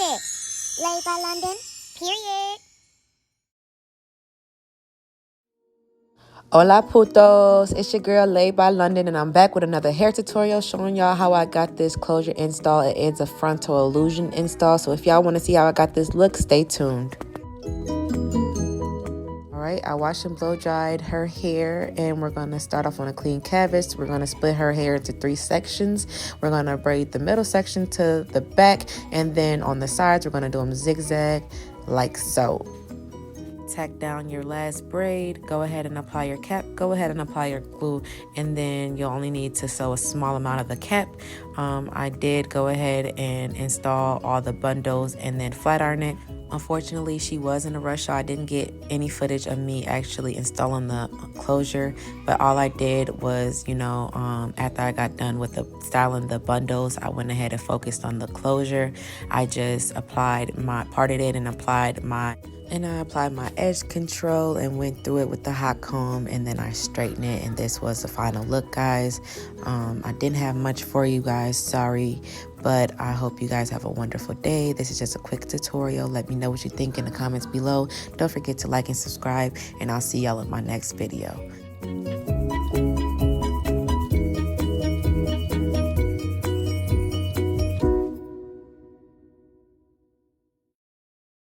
it. Laid by London, period. Hola putos, it's your girl Laid by London, and I'm back with another hair tutorial showing y'all how I got this closure install. It is a frontal illusion install, so if y'all want to see how I got this look, stay tuned. Alright, I washed and blow dried her hair, and we're going to start off on a clean canvas. We're going to split her hair into 3 sections. We're going to braid the middle section to the back, and then on the sides we're going to do them zigzag like so. Tack down your last braid, go ahead and apply your cap, go ahead and apply your glue, and then you'll only need to sew a small amount of the cap. I did go ahead and install all the bundles and then flat iron it. Unfortunately, she was in a rush, so I didn't get any footage of me actually installing the closure, but all I did was, after I got done with the styling the bundles, I went ahead and focused on the closure. I just parted it and applied my edge control and went through it with the hot comb, and then I straightened it, and this was the final look, guys. I didn't have much for you guys, sorry, but I hope you guys have a wonderful day. This is just a quick tutorial. Let me know what you think in the comments below. Don't forget to like and subscribe, and I'll see y'all in my next video.